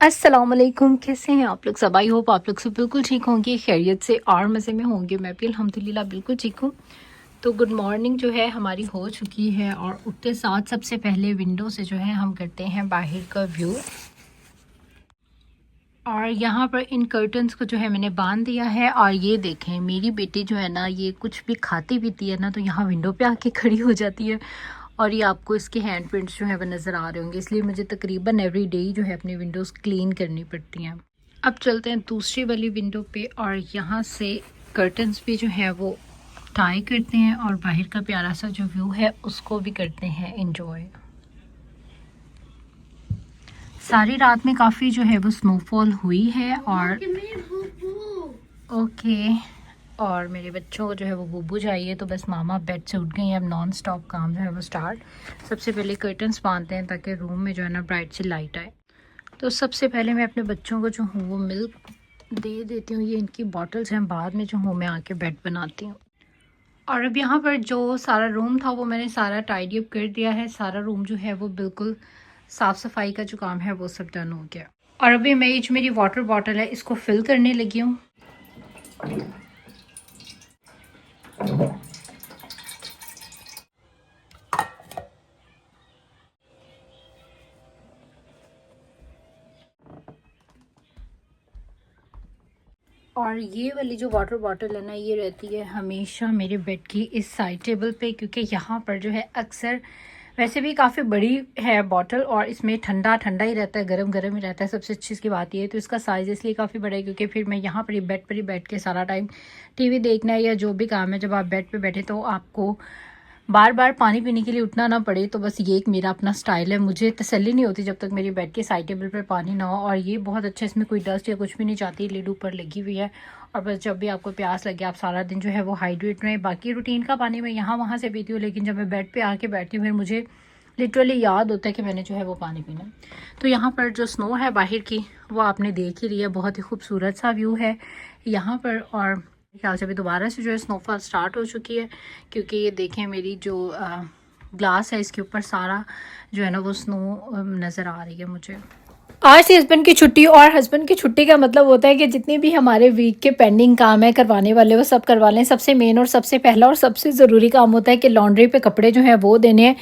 अस्सलाम वालेकुम, कैसे हैं आप लोग सब। आई होप आप लोग सब बिल्कुल ठीक होंगे, खैरियत से और मज़े में होंगे। मैं भी अल्हम्दुलिल्लाह बिल्कुल ठीक हूँ। तो गुड मॉर्निंग जो है हमारी हो चुकी है और उठते साथ सबसे पहले विंडो से जो है हम करते हैं बाहर का व्यू। और यहाँ पर इन कर्टन्स को जो है मैंने बांध दिया है। और ये देखें मेरी बेटी जो है ना, ये कुछ भी खाती पीती है ना तो यहाँ विंडो पे आके खड़ी हो जाती है। और ये आपको इसके हैंड प्रिंट्स जो है वो नज़र आ रहे होंगे, इसलिए मुझे तकरीबन एवरी डे जो है अपनी विंडोज़ क्लीन करनी पड़ती हैं। अब चलते हैं दूसरी वाली विंडो पे और यहाँ से कर्टन्स भी जो है वो टाई करते हैं और बाहर का प्यारा सा जो व्यू है उसको भी करते हैं इंजॉय। सारी रात में काफ़ी जो है वो स्नोफॉल हुई है। और ओके, और मेरे बच्चों को जो है वो बुब्बू चाहिए, तो बस मामा बेड से उठ गई हैं। अब नॉन स्टॉप काम जो है वो स्टार्ट। सबसे पहले कर्टन्स बांधते हैं ताकि रूम में जो है ना ब्राइट सी लाइट आए। तो सबसे पहले मैं अपने बच्चों को जो हूँ वो मिल्क दे देती हूँ, ये इनकी बॉटल्स हैं। बाद में जो हूँ मैं आके बेड बनाती हूँ। और अब यहाँ पर जो सारा रूम था वो मैंने सारा टाइडी अप कर दिया है। सारा रूम जो है वो बिल्कुल साफ़ सफाई का जो काम है वो सब डन हो गया। और अभी मैं ये जो मेरी वाटर बॉटल है इसको फिल करने लगी हूँ। और ये वाली जो वाटर बॉटल है ना, ये रहती है हमेशा मेरे बेड की इस साइड टेबल पे, क्योंकि यहाँ पर जो है अक्सर, वैसे भी काफ़ी बड़ी है बॉटल और इसमें ठंडा ठंडा ही रहता है, गरम गरम ही रहता है। सबसे अच्छी इसकी बात ये है। तो इसका साइज़ इसलिए काफ़ी बड़ा है क्योंकि फिर मैं यहाँ पर ही बेड पर ही बैठ के सारा टाइम टीवी देखना है या जो भी काम है, जब आप बेड पे बैठे तो आपको बार बार पानी पीने के लिए उठना ना पड़े। तो बस ये एक मेरा अपना स्टाइल है। मुझे तसल्ली नहीं होती जब तक मेरी बेड के साइड टेबल पर पानी ना हो। और ये बहुत अच्छा, इसमें कोई डस्ट या कुछ भी नहीं जाती, लिड ऊपर लगी हुई है। और बस जब भी आपको प्यास लगे आप सारा दिन जो है वो हाइड्रेट रहें। बाकी रूटीन का पानी मैं यहाँ वहाँ से पीती हूँ, लेकिन जब मैं बेड पर आके बैठती हूँ फिर मुझे लिटरली याद होता है कि मैंने जो है वो पानी पीना। तो यहाँ पर जो स्नो है बाहर की वो आपने देख ही लिया, बहुत ही खूबसूरत सा व्यू है यहाँ पर। और ख्याल से अभी दोबारा से जो है स्नोफॉल स्टार्ट हो चुकी है, क्योंकि ये देखें मेरी जो ग्लास है इसके ऊपर सारा जो है ना वो स्नो नज़र आ रही है मुझे। आज से हस्बैंड की छुट्टी, और हस्बैंड की छुट्टी का मतलब होता है कि जितने भी हमारे वीक के पेंडिंग काम है करवाने वाले वो सब करवा लें। सबसे मेन और सबसे पहला और सबसे ज़रूरी काम होता है कि लॉन्ड्री पे कपड़े जो हैं वो देने हैं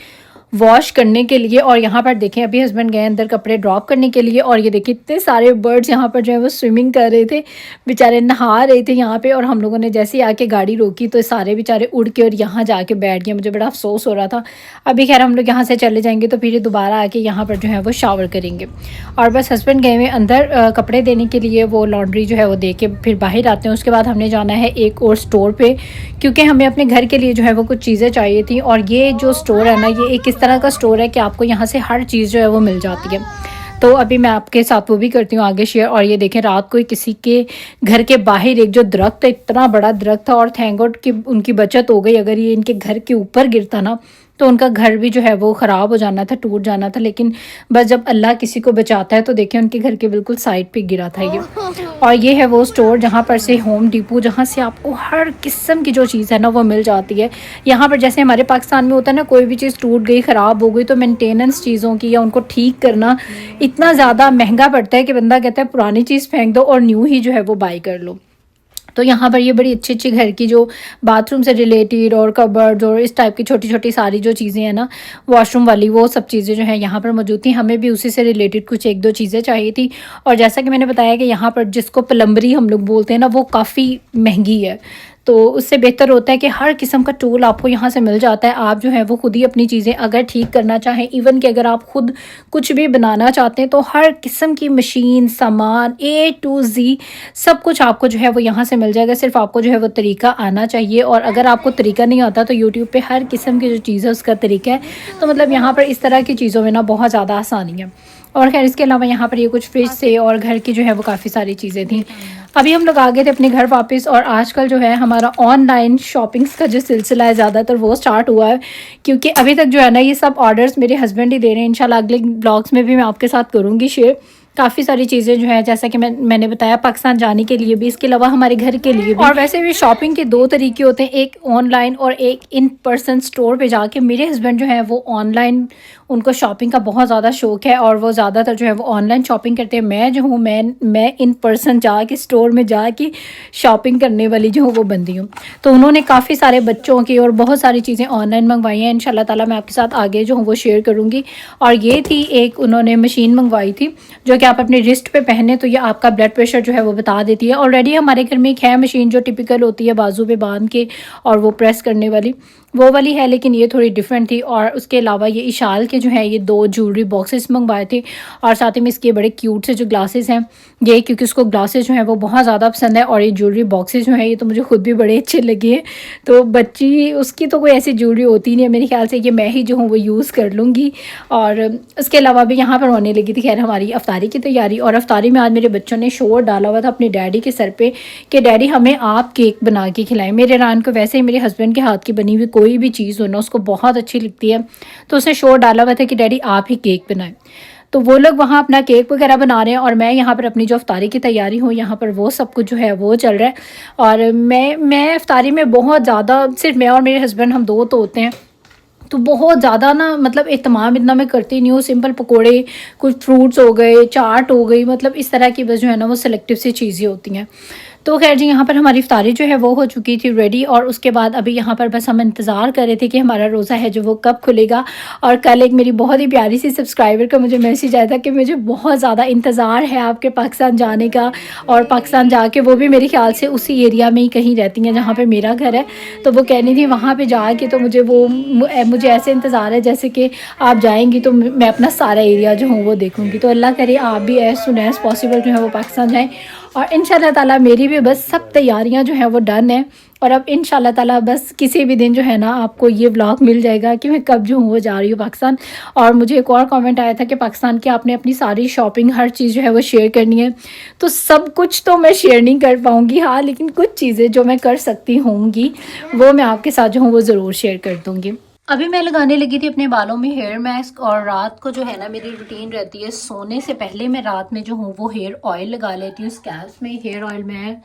वॉश करने के लिए। और यहाँ पर देखें अभी हस्बैंड गए अंदर कपड़े ड्रॉप करने के लिए। और ये देखिए इतने सारे बर्ड्स यहाँ पर जो है वो स्विमिंग कर रहे थे, बेचारे नहा रहे थे यहाँ पे। और हम लोगों ने जैसे ही आके गाड़ी रोकी तो सारे बेचारे उड़ के और यहाँ जाके बैठ गए। मुझे बड़ा अफसोस हो रहा था। अभी खैर हम लोग यहाँ से चले जाएंगे तो फिर ये दोबारा आके यहाँ पर जो है वो शावर करेंगे। और बस हस्बैंड गए हुए अंदर कपड़े देने के लिए, वो लॉन्ड्री जो है वो दे के फिर बाहर आते हैं। उसके बाद हमने जाना है एक और स्टोर पे, क्योंकि हमें अपने घर के लिए जो है वो कुछ चीज़ें चाहिए थी। और ये जो स्टोर है ना, ये एक इस तरह का स्टोर है कि आपको यहाँ से हर चीज़ जो है वो मिल जाती है। तो अभी मैं आपके साथ वो भी करती हूँ आगे शेयर। और ये देखें रात को किसी के घर के बाहर एक जो दरख्त है, इतना बड़ा दरख्त था, और थैंक गॉड कि उनकी बचत हो गई। अगर ये इनके घर के ऊपर गिरता ना तो उनका घर भी जो है वो ख़राब हो जाना था, टूट जाना था। लेकिन बस जब अल्लाह किसी को बचाता है तो देखें उनके घर के बिल्कुल साइड पे गिरा था ये। और ये है वो स्टोर जहाँ पर से होम डिपो, जहाँ से आपको हर किस्म की जो चीज़ है ना वो मिल जाती है। यहाँ पर जैसे हमारे पाकिस्तान में होता है ना, कोई भी चीज़ टूट गई, ख़राब हो गई, तो मेंटेनेंस चीज़ों की या उनको ठीक करना इतना ज़्यादा महंगा पड़ता है कि बंदा कहता है पुरानी चीज़ फेंक दो और न्यू ही जो है वो बाई कर लो। तो यहाँ पर ये बड़ी अच्छी अच्छी घर की जो बाथरूम से रिलेटेड और कबर्ड और इस टाइप की छोटी छोटी सारी जो चीज़ें हैं ना, वॉशरूम वाली, वो सब चीज़ें जो है यहाँ पर मौजूद थी। हमें भी उसी से रिलेटेड कुछ एक दो चीज़ें चाहिए थी। और जैसा कि मैंने बताया कि यहाँ पर जिसको प्लम्बरी हम लोग बोलते हैं ना, वो काफ़ी महंगी है। तो उससे बेहतर होता है कि हर किस्म का टूल आपको यहाँ से मिल जाता है। आप जो है वो खुद ही अपनी चीज़ें अगर ठीक करना चाहें, इवन कि अगर आप खुद कुछ भी बनाना चाहते हैं, तो हर किस्म की मशीन, सामान A to Z सब कुछ आपको जो है वो यहाँ से मिल जाएगा। सिर्फ आपको जो है वो तरीका आना चाहिए। और अगर आपको तरीका नहीं आता तो यूट्यूब पे हर किस्म की जो चीज़ है उसका तरीका है। तो मतलब यहाँ पर इस तरह की चीज़ों में ना बहुत ज़्यादा आसानी है। और खैर इसके अलावा यहाँ पर ये कुछ फ्रिज से और घर की जो है वो काफ़ी सारी चीज़ें थी। अभी हम लोग आ गए थे अपने घर वापस। और आजकल जो है हमारा ऑनलाइन शॉपिंग्स का जो सिलसिला है ज़्यादातर वो स्टार्ट हुआ है, क्योंकि अभी तक जो है ना ये सब ऑर्डर्स मेरे हस्बैंड ही दे रहे हैं। इंशाल्लाह अगले ब्लॉग्स में भी मैं आपके साथ करूँगी शेयर। काफ़ी सारी चीज़ें जो है जैसा कि मैंने बताया पाकिस्तान जाने के लिए भी, इसके अलावा हमारे घर के लिए भी। और वैसे भी शॉपिंग के दो तरीके होते हैं, एक ऑनलाइन और एक इन पर्सन स्टोर पे जाके। मेरे हस्बैंड जो है वो ऑनलाइन, उनको शॉपिंग का बहुत ज़्यादा शौक़ है और वो ज़्यादातर जो है वो ऑनलाइन शॉपिंग करते हैं। मैं जो हूँ मैं इन पर्सन जाके स्टोर में जाके शॉपिंग करने वाली जो हूँ वो बंदी हूँ। तो उन्होंने काफ़ी सारे बच्चों की और बहुत सारी चीज़ें ऑनलाइन मंगवाई हैं। इंशाल्लाह ताला मैं आपके साथ आगे जो हूँ वो शेयर करूँगी। और ये थी एक उन्होंने मशीन मंगवाई थी जो कि आप अपने रिस्ट पे पहने तो ये आपका ब्लड प्रेशर जो है वो बता देती है। ऑलरेडी हमारे घर में एक है मशीन जो टिपिकल होती है बाजू पे बांध के और वो प्रेस करने वाली, वो वाली है, लेकिन ये थोड़ी डिफरेंट थी। और उसके अलावा ये इशाल के जो है ये 2 ज्वेलरी बॉक्सेस मंगवाए थे और साथ ही में इसके बड़े क्यूट से जो ग्लासेस हैं ये, क्योंकि उसको ग्लासेस जो है वो बहुत ज़्यादा पसंद है। और ये ज्वेलरी बॉक्सेस जो है ये तो मुझे खुद भी बड़े अच्छे लगे हैं। तो बच्ची उसकी तो कोई ऐसी ज्वेलरी होती नहीं है, मेरे ख्याल से ये मैं ही जो हूँ वो यूज़ कर लूँगी। और उसके अलावा भी यहाँ पर होने लगी थी खैर हमारी अफ्तारी की तैयारी। और अफ्तारी में आज मेरे बच्चों ने शोर डाला हुआ था अपने डैडी के सर पे कि डैडी हमें आप केक बना के खिलाएं। मेरे रान को वैसे ही मेरे हस्बैंड के हाथ की बनी हुई कोई भी चीज़ हो ना उसको बहुत अच्छी लगती है, तो उसने शोर डाला हुआ था कि डैडी आप ही केक बनाएं। तो वो लोग वहाँ अपना केक वगैरह बना रहे हैं और मैं यहाँ पर अपनी जो अफ्तारी की तैयारी हूँ यहाँ पर वो सब कुछ जो है वो चल रहा है। और मैं अफ्तारी में बहुत ज़्यादा, सिर्फ मैं और मेरे हस्बैंड हम दो तो होते हैं, तो बहुत ज़्यादा ना मतलब एहतमाम इतना मैं करती नहीं हूँ। सिंपल पकोड़े, कुछ फ्रूट्स हो गए, चाट हो गई, मतलब इस तरह की बस जो है ना वो सिलेक्टिव सी चीज़ें होती हैं। तो खैर जी यहाँ पर हमारी इफ्तारी जो है वो हो चुकी थी रेडी। और उसके बाद अभी यहाँ पर बस हम इंतज़ार कर रहे थे कि हमारा रोज़ा है जो वो कब खुलेगा। और कल एक मेरी बहुत ही प्यारी सी सब्सक्राइबर का मुझे मैसेज आया था कि मुझे बहुत ज़्यादा इंतज़ार है आपके पाकिस्तान जाने का। और पाकिस्तान जाके वो भी मेरे ख्याल से उसी एरिया में ही कहीं रहती हैं जहाँ पर मेरा घर है। तो वो कहनी थी वहाँ पर जाके तो मुझे ऐसे इंतज़ार है जैसे कि आप जाएंगी तो मैं अपना सारा एरिया जो हूँ वो देखूँगी। तो अल्लाह करे आप भी एज़ सुन एज़ पॉसिबल जो है वो पाकिस्तान जाएँ। और इंशाल्लाह ताला मेरी भी बस सब तैयारियां जो है वो डन है। और अब इंशाल्लाह ताला बस किसी भी दिन जो है ना आपको ये व्लॉग मिल जाएगा कि मैं कब जो हूँ वो जा रही हूँ पाकिस्तान। और मुझे एक और कमेंट आया था कि पाकिस्तान की आपने अपनी सारी शॉपिंग हर चीज़ जो है वो शेयर करनी है। तो सब कुछ तो मैं शेयर नहीं कर पाऊँगी, हाँ, लेकिन कुछ चीज़ें जो मैं कर सकती होंगी वो मैं आपके साथ जो हूँ वो ज़रूर शेयर कर दूँगी। अभी मैं लगाने लगी थी अपने बालों में हेयर मास्क। और रात को जो है ना मेरी रूटीन रहती है सोने से पहले मैं रात में जो हूँ वो हेयर ऑयल लगा लेती हूँ स्कैल्प में। हेयर ऑयल मैं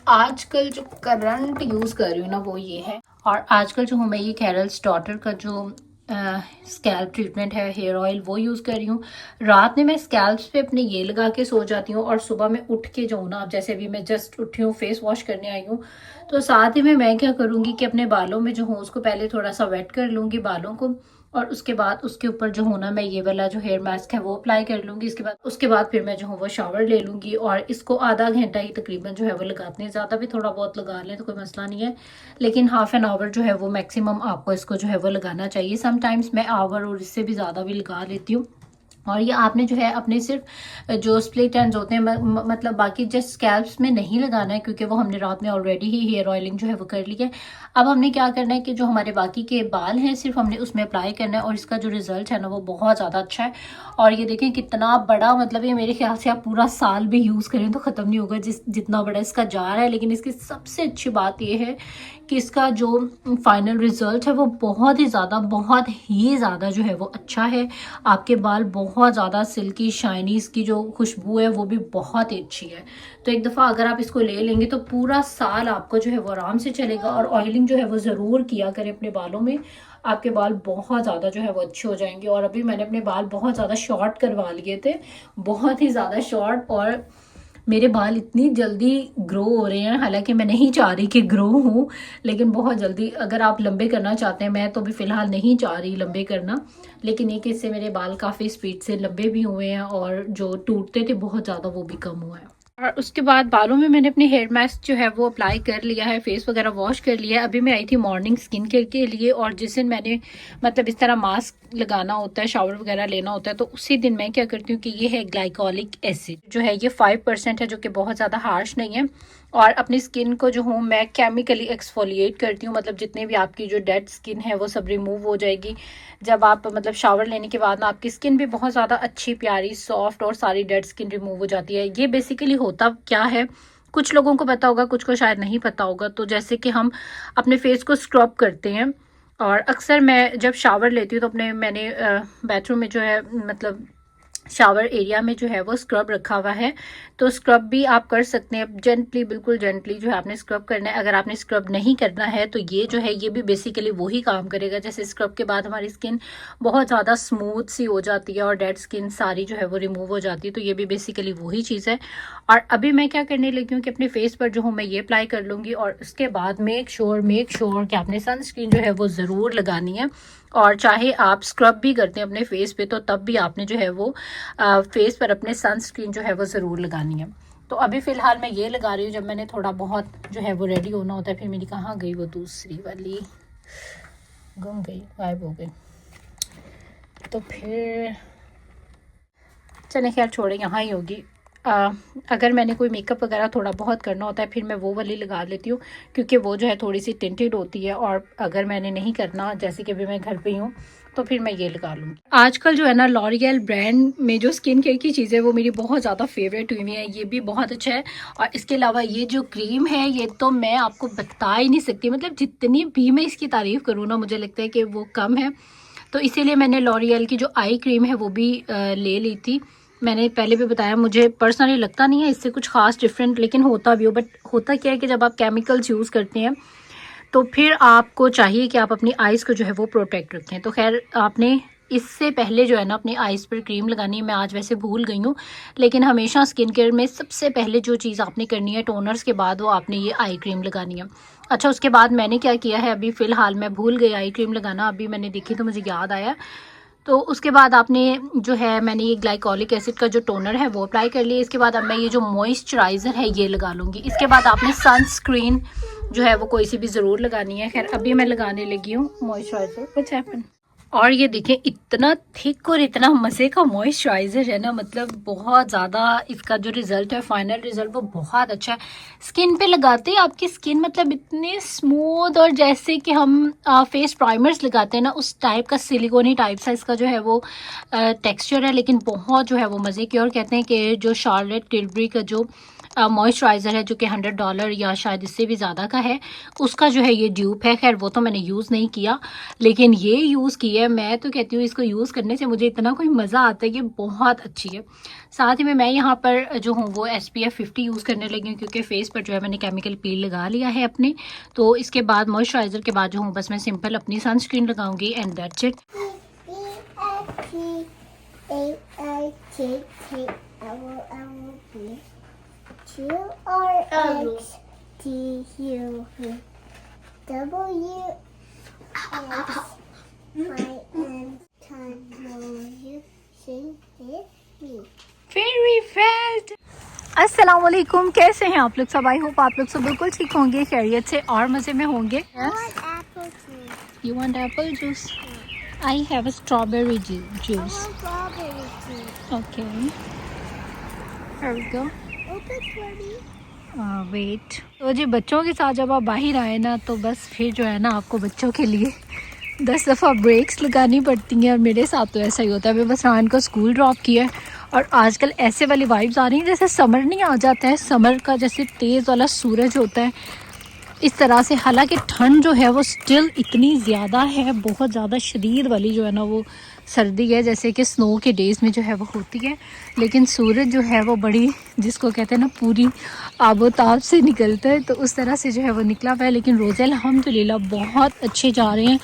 आजकल जो करंट यूज़ कर रही हूँ ना वो ये है। और आजकल जो हूँ मैं ये कैरल्स डॉटर का जो स्कैल्प ट्रीटमेंट है हेयर ऑयल वो यूज़ कर रही हूँ। रात में मैं स्कैल्प्स पे अपने ये लगा के सो जाती हूँ और सुबह में उठ के जो हूँ ना, अब जैसे अभी मैं जस्ट उठी हूँ फेस वॉश करने आई हूँ, तो साथ ही में मैं क्या करूँगी कि अपने बालों में जो हूँ उसको पहले थोड़ा सा वेट कर लूँगी बालों को। और उसके बाद उसके ऊपर जो हूँ ना मैं ये वाला जो हेयर मास्क है वो अप्लाई कर लूँगी। उसके बाद फिर मैं जो हूँ वो शावर ले लूँगी। और इसको आधा घंटा ही तकरीबन जो है वो लगाते हैं, ज़्यादा भी थोड़ा बहुत लगा लें तो कोई मसला नहीं है, लेकिन हाफ एन आवर जो है वो मैक्सिमम आपको इसको जो है वो लगाना चाहिए। समटाइम्स मैं आवर और इससे भी ज़्यादा भी लगा लेती हूँ। और ये आपने जो है अपने सिर्फ जो स्प्लिट एंड्स होते हैं मतलब बाकी जस्ट स्कैल्प्स में नहीं लगाना है, क्योंकि वो हमने रात में ऑलरेडी ही हेयर ऑयलिंग जो है वो कर ली है। अब हमने क्या करना है कि जो हमारे बाकी के बाल हैं सिर्फ हमने उसमें अप्लाई करना है। और इसका जो रिजल्ट है ना वो बहुत ज़्यादा अच्छा है। और ये देखें कितना बड़ा, मतलब ये मेरे ख्याल से आप पूरा साल भी यूज़ करें तो ख़त्म नहीं होगा जितना बड़ा इसका जार है। लेकिन इसकी सबसे अच्छी बात ये है कि इसका जो फाइनल रिजल्ट है वो बहुत ही ज़्यादा जो है वो अच्छा है। आपके बाल बहुत ज़्यादा सिल्की शाइनी, इसकी जो खुशबू है वो भी बहुत ही अच्छी है। तो एक दफ़ा अगर आप इसको ले लेंगे तो पूरा साल आपको जो है वो आराम से चलेगा। और ऑयलिंग जो है वो ज़रूर किया करें अपने बालों में, आपके बाल बहुत ज़्यादा जो है वो अच्छे हो जाएंगे। और अभी मैंने अपने बाल बहुत ज़्यादा शॉर्ट करवा लिए थे, बहुत ही ज़्यादा शॉर्ट, और मेरे बाल इतनी जल्दी ग्रो हो रहे हैं। हालांकि मैं नहीं चाह रही कि ग्रो हूँ, लेकिन बहुत जल्दी अगर आप लंबे करना चाहते हैं, मैं तो भी फ़िलहाल नहीं चाह रही लंबे करना, लेकिन एक इससे मेरे बाल काफ़ी स्पीड से लंबे भी हुए हैं और जो टूटते थे बहुत ज़्यादा वो भी कम हुआ है। और उसके बाद बालों में मैंने अपने हेयर मास्क जो है वो अप्लाई कर लिया है, फेस वगैरह वॉश कर लिया है। अभी मैं आई थी मॉर्निंग स्किन केयर के लिए, और जिस दिन मैंने मतलब इस तरह मास्क लगाना होता है, शावर वगैरह लेना होता है, तो उसी दिन मैं क्या करती हूँ कि ये है ग्लाइकोलिक एसिड जो है ये 5% है, जो कि बहुत ज़्यादा हार्श नहीं है। और अपनी स्किन को जो हूँ मैं केमिकली एक्सफोलिएट करती हूँ, मतलब जितने भी आपकी जो डेड स्किन है वो सब रिमूव हो जाएगी जब आप मतलब शावर लेने के बाद ना आपकी स्किन भी बहुत ज़्यादा अच्छी प्यारी सॉफ्ट और सारी डेड स्किन रिमूव हो जाती है। ये बेसिकली होता क्या है, कुछ लोगों को पता होगा, कुछ को शायद नहीं पता होगा। तो जैसे कि हम अपने फेस को स्क्रब करते हैं, और अक्सर मैं जब शावर लेती हूँ तो मैंने बाथरूम में जो है मतलब शावर एरिया में जो है वो स्क्रब रखा हुआ है, तो स्क्रब भी आप कर सकते हैं जेंटली, बिल्कुल जेंटली जो है आपने स्क्रब करना है। अगर आपने स्क्रब नहीं करना है तो ये जो है ये भी बेसिकली वही काम करेगा। जैसे स्क्रब के बाद हमारी स्किन बहुत ज़्यादा स्मूथ सी हो जाती है और डेड स्किन सारी जो है वो रिमूव हो जाती है, तो ये भी बेसिकली वही चीज़ है। और अभी मैं क्या करने लगी हूँ कि अपने फेस पर जो हूँ मैं ये अप्लाई कर लूँगी, और उसके बाद मेक श्योर कि आपने सनस्क्रीन जो है वो ज़रूर लगानी है। और चाहे आप स्क्रब भी करते हैं अपने फेस पे तो तब भी आपने जो है वो फेस पर अपने सनस्क्रीन जो है वो ज़रूर लगानी है। तो अभी फ़िलहाल मैं ये लगा रही हूँ। जब मैंने थोड़ा बहुत जो है वो रेडी होना होता है, फिर मेरी कहाँ गई वो दूसरी वाली, गुम गई, गायब हो गई। तो फिर चले खैर छोड़े, यहाँ ही होगी। अगर मैंने कोई मेकअप वगैरह थोड़ा बहुत करना होता है फिर मैं वो वाली लगा लेती हूँ, क्योंकि वो जो है थोड़ी सी टिंटेड होती है। और अगर मैंने नहीं करना, जैसे कि अभी मैं घर पे हूँ, तो फिर मैं ये लगा लूँगी। आजकल जो है ना लॉरियल ब्रांड में जो स्किन केयर की चीज़ें वो मेरी बहुत ज़्यादा फेवरेट हुई है। ये भी बहुत अच्छा है। और इसके अलावा ये जो क्रीम है ये तो मैं आपको बता ही नहीं सकती, मतलब जितनी भी मैं इसकी तारीफ़ करूँ ना मुझे लगता है कि वो कम है। तो इसीलिए मैंने लॉरियल की जो आई क्रीम है वो भी ले ली थी। मैंने पहले भी बताया मुझे पर्सनली लगता नहीं है इससे कुछ खास डिफरेंट, लेकिन होता भी हो। बट होता क्या है कि जब आप केमिकल्स यूज़ करते हैं तो फिर आपको चाहिए कि आप अपनी आइज़ को जो है वो प्रोटेक्ट रखें। तो खैर आपने इससे पहले जो है ना अपनी आइज़ पर क्रीम लगानी है। मैं आज वैसे भूल गई हूँ, लेकिन हमेशा स्किन केयर में सबसे पहले जो चीज़ आपने करनी है टोनर्स के बाद वो आपने ये आई क्रीम लगानी है। अच्छा, उसके बाद मैंने क्या किया है, अभी फ़िलहाल मैं भूल गई आई क्रीम लगाना, अभी मैंने देखी तो मुझे याद आया। तो उसके बाद आपने जो है मैंने ये ग्लाइकोलिक एसिड का जो टोनर है वो अप्लाई कर लिया। इसके बाद अब मैं ये जो मॉइस्चराइज़र है ये लगा लूँगी। इसके बाद आपने सनस्क्रीन जो है वो कोई सी भी ज़रूर लगानी है। खैर अभी मैं लगाने लगी हूँ मॉइस्चराइज़र। कुछ हैपन। और ये देखें इतना थिक और इतना मज़े का मॉइस्चराइज़र है ना, मतलब बहुत ज़्यादा इसका जो रिज़ल्ट है, फाइनल रिज़ल्ट वो बहुत अच्छा है। स्किन पे लगाते ही आपकी स्किन मतलब इतनी स्मूथ, और जैसे कि हम फेस प्राइमर्स लगाते हैं ना उस टाइप का सिलिकॉनी टाइप सा इसका जो है वो टेक्सचर है, लेकिन बहुत जो है वो मज़े की। और कहते हैं कि जो शार्लेट टिलबरी का जो मॉइस्चराइज़र है जो कि $100 या शायद इससे भी ज़्यादा का है, उसका जो है ये ड्यूप है। खैर वो तो मैंने यूज़ नहीं किया, लेकिन ये यूज़ किया है। मैं तो कहती हूँ इसको यूज़ करने से मुझे इतना कोई मज़ा आता है कि बहुत अच्छी है। साथ ही में मैं यहाँ पर जो हूँ वो SPF 50 यूज़ करने लगी हूँ, क्योंकि फेस पर जो है मैंने केमिकल पील लगा लिया है अपने। तो इसके बाद मॉइस्चराइज़र के बाद जो हूँ बस मैं सिंपल अपनी सनस्क्रीन लगाऊंगी and that's it. Very fast. अस्सलाम वालेकुम, कैसे हैं आप लोग सब? आई होप आप लोग सब बिल्कुल ठीक होंगे, खैरियत से और मज़े में होंगे। You want apple juice? I have a strawberry juice. Okay. Here we go. Wait. तो जी बच्चों के साथ जब आप बाहर आए ना तो बस फिर जो है ना आपको बच्चों के लिए 10 दफ़ा ब्रेक्स लगानी पड़ती हैं, और मेरे साथ तो ऐसा ही होता है। मैं बस रान को स्कूल ड्रॉप किया है और आजकल ऐसे वाली वाइब्स आ रही हैं जैसे समर नहीं आ जाता है, समर का जैसे तेज़ वाला सूरज होता है इस तरह से। हालांकि ठंड जो है वो स्टिल इतनी ज़्यादा है, बहुत ज़्यादा शदीद वाली जो है ना वो सर्दी है जैसे कि स्नो के डेज़ में जो है वो होती है, लेकिन सूरज जो है वो बड़ी, जिसको कहते हैं ना पूरी आबोताब से निकलता है, तो उस तरह से जो है वो निकला हुआ है। लेकिन रोज़े अल्हम्दुलिल्लाह बहुत अच्छे जा रहे हैं।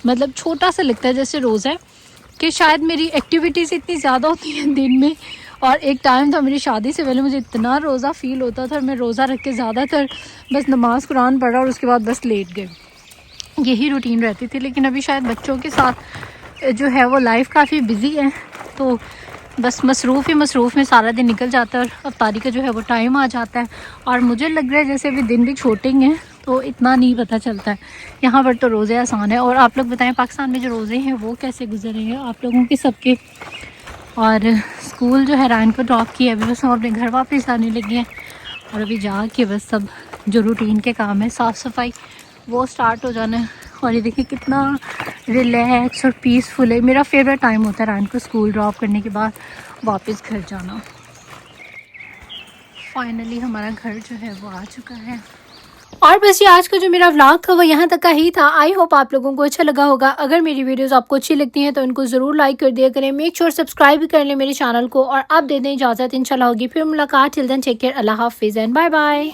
मतलब छोटा सा लगता है जैसे रोज़ा है कि शायद मेरी एक्टिविटीज़ इतनी ज़्यादा होती हैं दिन में। और एक टाइम था मेरी शादी से पहले मुझे इतना रोज़ा फ़ील होता था, मैं रोज़ा रख के ज़्यादातर बस नमाज़ कुरान पढ़ा और उसके बाद बस लेट गए, यही रूटीन रहती थी। लेकिन अभी शायद बच्चों के साथ जो है वो लाइफ काफ़ी बिज़ी है, तो बस मसरूफ़ में सारा दिन निकल जाता है और अफ्तारी का जो है वो टाइम आ जाता है। और मुझे लग रहा है जैसे अभी दिन भी छोटे ही हैं तो इतना नहीं पता चलता है। यहाँ पर तो रोज़े आसान है। और आप लोग बताएं पाकिस्तान में जो रोज़े हैं वो कैसे गुजर रहे हैं आप लोगों के सबके। और स्कूल जो है रान को ड्रॉप किया, अभी बस हम अपने घर वापस आने लगे हैं, और अभी जा के बस सब जो रूटीन के काम है साफ़ सफाई वो स्टार्ट हो जाना है। और ये देखिए कितना रिलैक्स और पीसफुल है। मेरा फेवरेट टाइम होता है रान को स्कूल ड्रॉप करने के बाद वापस घर जाना। फाइनली हमारा घर जो है वो आ चुका है। और बस ये आज का जो मेरा व्लॉग था वो यहाँ तक का ही था। आई होप आप लोगों को अच्छा लगा होगा। अगर मेरी वीडियोस आपको अच्छी लगती हैं तो इनको ज़रूर लाइक कर दिया करें। मेक श्योर सब्सक्राइब भी कर लें मेरे चैनल को। और आप दे दें इजाज़त, इंशाल्लाह होगी फिर मुलाकात। टिल देन टेक केयर, अल्लाह हाफिज़ एंड बाय बाय।